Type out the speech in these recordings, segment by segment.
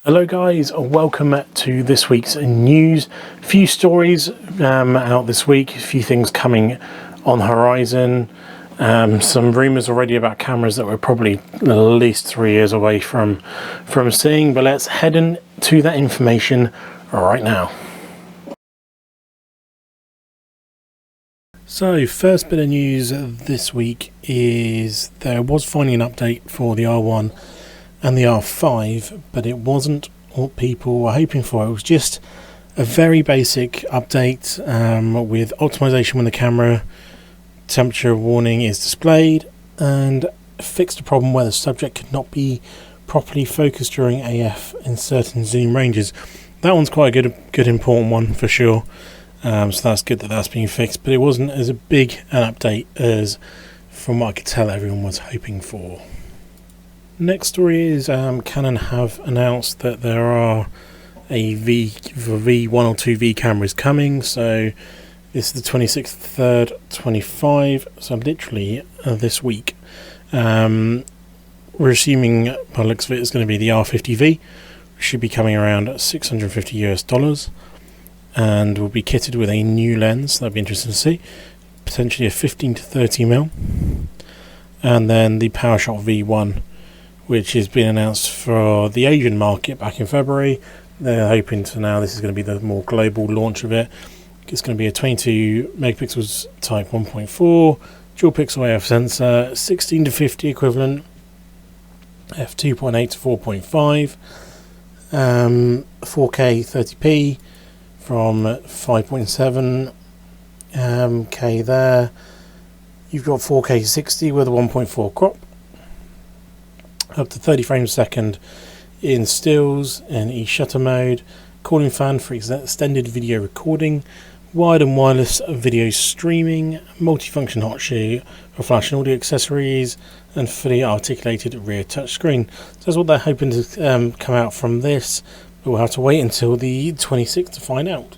Hello guys, welcome to this week's news. Few stories out this week, a few things coming on the horizon. Some rumours already about cameras that we're probably at least 3 years away from seeing, but let's head into that information right now. So first bit of news this week is there was finally an update for the R1 and the R5, but it wasn't what people were hoping for. It was just a very basic update with optimization when the camera temperature warning is displayed, and fixed a problem where the subject could not be properly focused during AF in certain zoom ranges. That one's quite a good important one for sure. So that's good that that's being fixed, but it wasn't as big an update as, from what I could tell, everyone was hoping for. Next story is Canon have announced that there are a V1 or 2V cameras coming. So this is the 26th, 3rd, 25. So literally this week. We're assuming, by the looks of it, it's going to be the R50V, which should be coming around at $650 and will be kitted with a new lens. That'd be interesting to see. Potentially a 15 to 30mm, and then the PowerShot V1, which has been announced for the Asian market back in February. They're hoping to now, this is going to be the more global launch of it. It's going to be a 22 megapixels type 1.4 dual pixel AF sensor, 16 to 50 equivalent, f2.8 to 4.5, 4K 30p from 5.7 K there. You've got 4K 60 with a 1.4 crop, up to 30 frames a second in stills and e-shutter mode, cooling fan for extended video recording, wired and wireless video streaming, multifunction hot shoe for flash and audio accessories, and fully articulated rear touchscreen. So that's what they're hoping to come out from this, but we'll have to wait until the 26th to find out.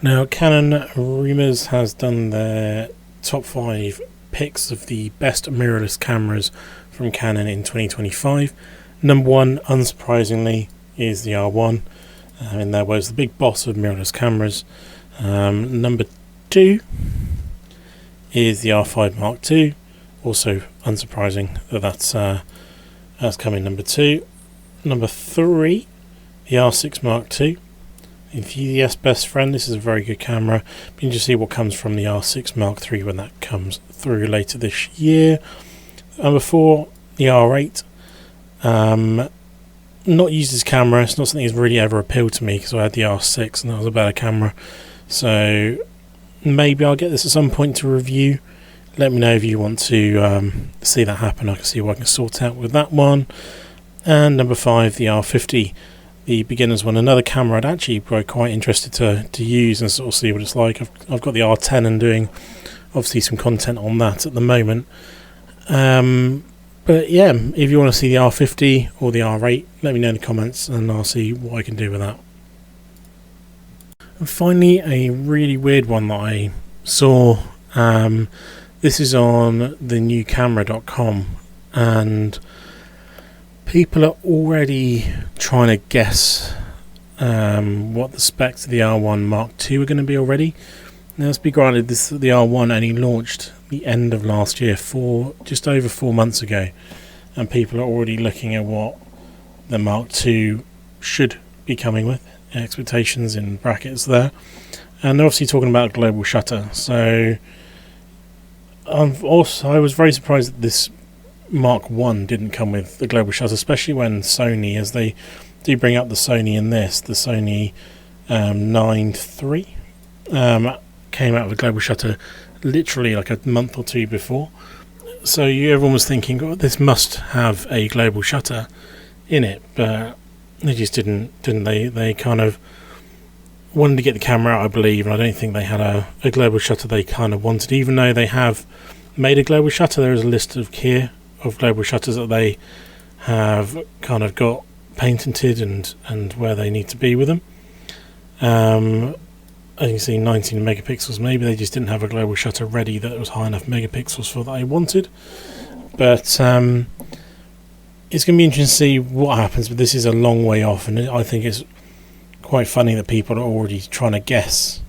Now, Canon Rumors has done their top 5 picks of the best mirrorless cameras from Canon in 2025. Number 1, unsurprisingly, is the R1. In there was the big boss of mirrorless cameras. Number 2 is the R5 Mark II. Also unsurprising that that's coming number 2. Number 3, the R6 Mark II. In VDS best friend, this is a very good camera. But you can just see what comes from the R6 Mark III when that comes through later this year. Number 4, the R8. Not used as camera. It's not something that's really ever appealed to me because I had the R6 and that was a better camera. So maybe I'll get this at some point to review. Let me know if you want to see that happen. I can see what I can sort out with that one. And number 5, the R50, the beginner's one. Another camera I'd actually be quite interested to use and sort of see what it's like. I've got the R10 and doing obviously some content on that at the moment. But yeah, if you want to see the R50 or the R8, let me know in the comments and I'll see what I can do with that. And finally, a really weird one that I saw. This is on the newcamera.com, and people are already trying to guess what the specs of the R1 Mark II are going to be already. Now, let's be granted, the R1 only launched the end of last year, just over 4 months ago, and people are already looking at what the Mark II should be coming with, expectations in brackets there, and they're obviously talking about global shutter. So I was very surprised that this Mark 1 didn't come with the global shutter, especially when Sony, as they do bring up the Sony in this, the Sony 9 III came out with a global shutter literally like a month or two before. So everyone was thinking, oh, this must have a global shutter in it, but they just didn't they kind of wanted to get the camera out, I believe, and I don't think they had a global shutter they kind of wanted, even though they have made a global shutter. There is a list of here of global shutters that they have kind of got patented and where they need to be with them. As you can see, 19 megapixels. Maybe they just didn't have a global shutter ready that was high enough megapixels for that I wanted. But it's going to be interesting to see what happens, but this is a long way off, and I think it's quite funny that people are already trying to guess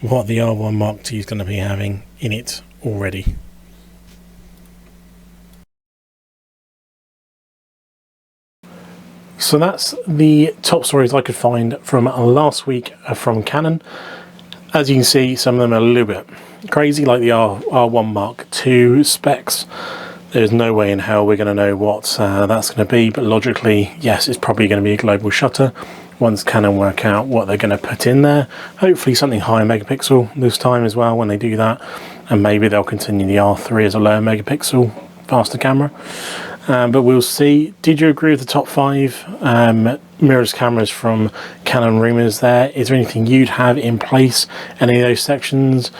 what the R1 Mark II is going to be having in it already. So that's the top stories I could find from last week from Canon. As you can see, some of them are a little bit crazy, like the R1 Mark II specs. There's no way in hell we're going to know what that's going to be, but logically, yes, it's probably going to be a global shutter once Canon work out what they're going to put in there. Hopefully something higher megapixel this time as well when they do that, and maybe they'll continue the R3 as a lower megapixel faster camera. But we'll see. Did you agree with the top 5 mirrorless cameras from Canon rumors there? Is there anything you'd have in place, any of those sections?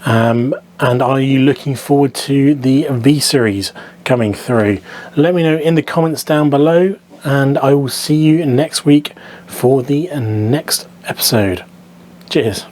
And are you looking forward to the V series coming through? Let me know in the comments down below, and I will see you next week for the next episode. Cheers.